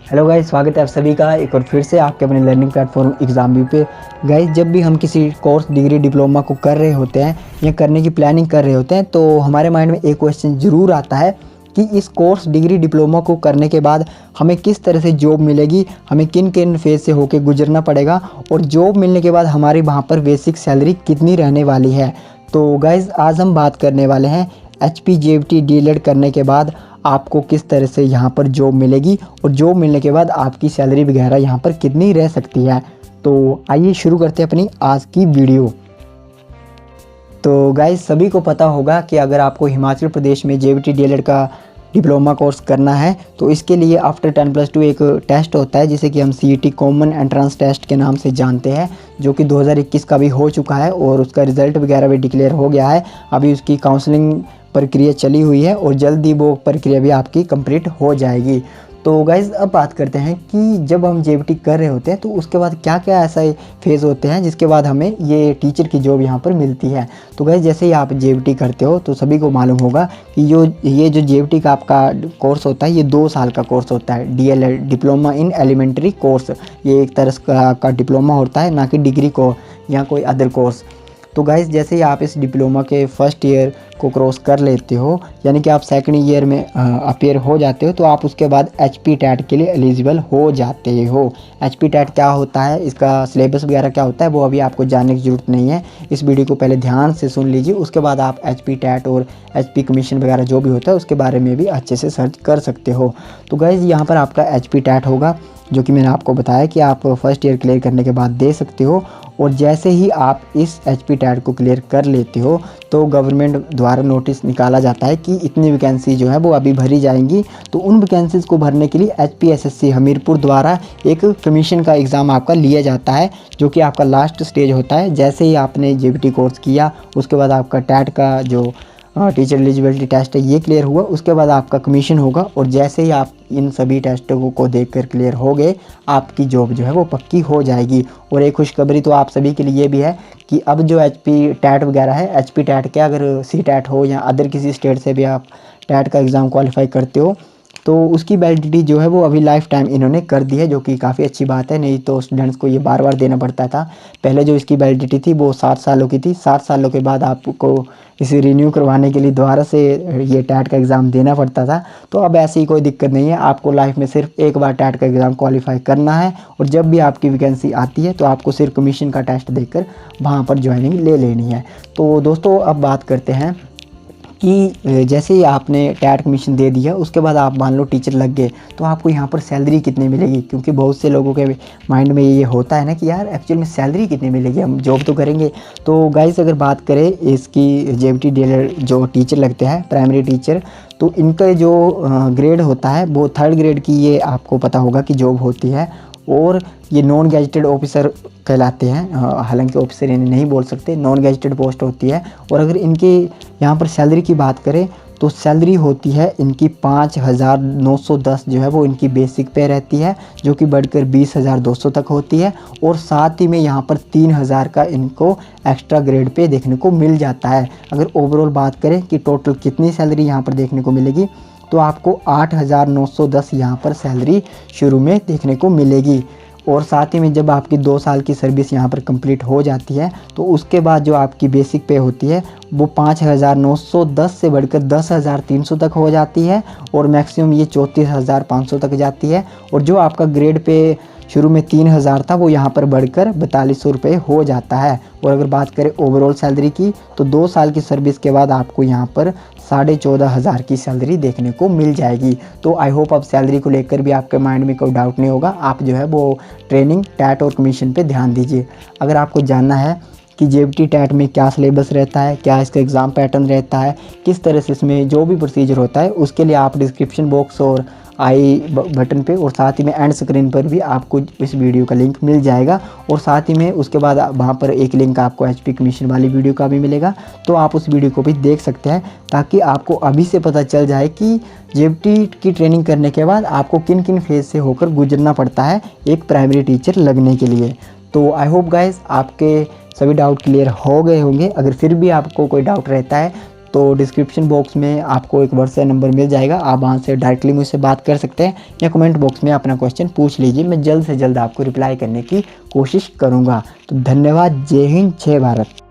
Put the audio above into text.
Hello guys, स्वागत है आप सभी का एक और फिर से आपके अपने लर्निंग प्लेटफॉर्म एग्जाम पे। गाइस, जब भी हम किसी कोर्स, डिग्री, डिप्लोमा को कर रहे होते हैं या करने की प्लानिंग कर रहे होते हैं तो हमारे माइंड में एक क्वेश्चन ज़रूर आता है कि इस कोर्स, डिग्री, डिप्लोमा को करने के बाद हमें किस तरह से जॉब मिलेगी, हमें किन किन फेज़ से होकर गुजरना पड़ेगा और जॉब मिलने के बाद हमारी वहाँ पर बेसिक सैलरी कितनी रहने वाली है। तो गाइस, आज हम बात करने वाले हैं HP JVT DLED करने के बाद आपको किस तरह से यहाँ पर जॉब मिलेगी और जॉब मिलने के बाद आपकी सैलरी वगैरह यहाँ पर कितनी रह सकती है। तो आइए शुरू करते हैं अपनी आज की वीडियो। तो गाइस, सभी को पता होगा कि अगर आपको हिमाचल प्रदेश में JVT DLED का डिप्लोमा कोर्स करना है तो इसके लिए आफ्टर 10+2 एक टेस्ट होता है जिसे कि हम CET कॉमन एंट्रेंस टेस्ट के नाम से जानते हैं, जो कि 2021 का भी हो चुका है और उसका रिज़ल्ट वगैरह भी डिक्लेयर हो गया है। अभी उसकी काउंसलिंग प्रक्रिया चली हुई है और जल्द ही वो प्रक्रिया भी आपकी कंप्लीट हो जाएगी। तो गाइज़, अब बात करते हैं कि जब हम JVT कर रहे होते हैं तो उसके बाद क्या क्या ऐसा फेज़ होते हैं जिसके बाद हमें ये टीचर की जॉब यहाँ पर मिलती है। तो गाइज़, जैसे ही आप JVT करते हो तो सभी को मालूम होगा कि ये जो JVT का आपका कोर्स होता है ये 2 साल का कोर्स होता है। DLED, diploma in elementary course, ये एक तरह का डिप्लोमा होता है, ना कि डिग्री को या कोई अदर कोर्स। तो गाइज़, जैसे ही आप इस डिप्लोमा के फर्स्ट ईयर को क्रॉस कर लेते हो, यानी कि आप सेकंड ईयर में अपीयर हो जाते हो, तो आप उसके बाद HP टैट के लिए एलिजिबल हो जाते हो। HP टैट क्या होता है, इसका सिलेबस वगैरह क्या होता है, वो अभी आपको जानने की ज़रूरत नहीं है। इस वीडियो को पहले ध्यान से सुन लीजिए, उसके बाद आप HP टैट और HP कमीशन वगैरह जो भी होता है उसके बारे में भी अच्छे से सर्च कर सकते हो। तो गाइज़, यहाँ पर आपका HP टैट होगा, जो कि मैंने आपको बताया कि आप फर्स्ट ईयर क्लियर करने के बाद दे सकते हो। और जैसे ही आप इस HP टैट को क्लियर कर लेते हो तो गवर्नमेंट द्वारा नोटिस निकाला जाता है कि इतनी वैकेंसी जो है वो अभी भरी जाएंगी। तो उन वैकेंसीज़ को भरने के लिए HPSSC हमीरपुर द्वारा एक कमीशन का एग्ज़ाम आपका लिया जाता है, जो कि आपका लास्ट स्टेज होता है। जैसे ही आपने JVT कोर्स किया उसके बाद आपका टैट का जो टीचर एलिजिबिलिटी टेस्ट है ये क्लियर हुआ, उसके बाद आपका कमीशन होगा और जैसे ही आप इन सभी टेस्टों को देखकर क्लियर हो गए आपकी जॉब जो है वो पक्की हो जाएगी। और एक खुशखबरी तो आप सभी के लिए ये भी है कि अब जो HP टैट वगैरह है, HP टैट के अगर CTET हो या अदर किसी स्टेट से भी आप टैट का एग्ज़ाम क्वालिफाई करते हो तो उसकी वैलिडिटी जो है वो अभी लाइफ टाइम इन्होंने कर दी है, जो कि काफ़ी अच्छी बात है। नहीं तो स्टूडेंट्स को ये बार बार देना पड़ता था। पहले जो इसकी वैलिडिटी थी वो 7 सालों की थी। 7 सालों के बाद आपको इसे रिन्यू करवाने के लिए दोबारा से ये टैट का एग्ज़ाम देना पड़ता था। तो अब ऐसी कोई दिक्कत नहीं है, आपको लाइफ में सिर्फ एक बार टैट का एग्ज़ाम क्वालिफाई करना है और जब भी आपकी वैकेंसी आती है तो आपको सिर्फ कमीशन का टेस्ट देकर वहाँ पर ज्वाइनिंग ले लेनी है। तो दोस्तों, अब बात करते हैं कि जैसे ही आपने टैट कमीशन दे दिया उसके बाद आप मान लो टीचर लग गए तो आपको यहाँ पर सैलरी कितनी मिलेगी, क्योंकि बहुत से लोगों के माइंड में ये होता है ना कि यार एक्चुअल में सैलरी कितनी मिलेगी, हम जॉब तो करेंगे। तो गाइस, अगर बात करें इसकी JVT DLED जो टीचर लगते हैं, प्राइमरी टीचर, तो इनका जो ग्रेड होता है वो 3rd ग्रेड की ये आपको पता होगा कि जॉब होती है और ये नॉन गैजेटेड ऑफिसर कहलाते हैं। हालांकि ऑफिसर इन्हें नहीं बोल सकते, नॉन गैजेटेड पोस्ट होती है। और अगर इनके यहाँ पर सैलरी की बात करें तो सैलरी होती है इनकी 5,910 जो है वो इनकी बेसिक पे रहती है, जो कि बढ़कर 20,200 तक होती है। और साथ ही में यहाँ पर 3,000 का इनको एक्स्ट्रा ग्रेड पे देखने को मिल जाता है। अगर ओवरऑल बात करें कि टोटल कितनी सैलरी यहाँ पर देखने को मिलेगी तो आपको 8,910 यहाँ पर सैलरी शुरू में देखने को मिलेगी। और साथ ही में जब आपकी 2 साल की सर्विस यहाँ पर कंप्लीट हो जाती है तो उसके बाद जो आपकी बेसिक पे होती है वो 5,910 से बढ़कर 10,300 तक हो जाती है और मैक्सिमम ये 34,500 तक जाती है। और जो आपका ग्रेड पे शुरू में 3,000 था वो यहाँ पर बढ़कर 4,200 रुपये हो जाता है। और अगर बात करें ओवरऑल सैलरी की तो 2 साल की सर्विस के बाद आपको यहाँ पर 14,500 की सैलरी देखने को मिल जाएगी। तो आई होप अब सैलरी को लेकर भी आपके माइंड में कोई डाउट नहीं होगा। आप जो है वो ट्रेनिंग, टैट और कमीशन पे ध्यान दीजिए। अगर आपको जानना है कि JVT टैट में क्या सिलेबस रहता है, क्या इसका एग्ज़ाम पैटर्न रहता है, किस तरह से इसमें जो भी प्रोसीजर होता है, उसके लिए आप डिस्क्रिप्शन बॉक्स और आई बटन पे और साथ ही में एंड स्क्रीन पर भी आपको इस वीडियो का लिंक मिल जाएगा। और साथ ही में उसके बाद वहाँ पर एक लिंक आपको HP कमीशन वाली वीडियो का भी मिलेगा, तो आप उस वीडियो को भी देख सकते हैं ताकि आपको अभी से पता चल जाए कि JVT की ट्रेनिंग करने के बाद आपको किन किन फेज़ से होकर गुजरना पड़ता है एक प्राइमरी टीचर लगने के लिए। तो आई होप गाइस आपके सभी डाउट क्लियर हो गए होंगे। अगर फिर भी आपको कोई डाउट रहता है तो डिस्क्रिप्शन बॉक्स में आपको एक व्हाट्सएप नंबर मिल जाएगा, आप वहाँ से डायरेक्टली मुझसे बात कर सकते हैं या कमेंट बॉक्स में अपना क्वेश्चन पूछ लीजिए, मैं जल्द से जल्द आपको रिप्लाई करने की कोशिश करूँगा। तो धन्यवाद, जय हिंद, जय भारत।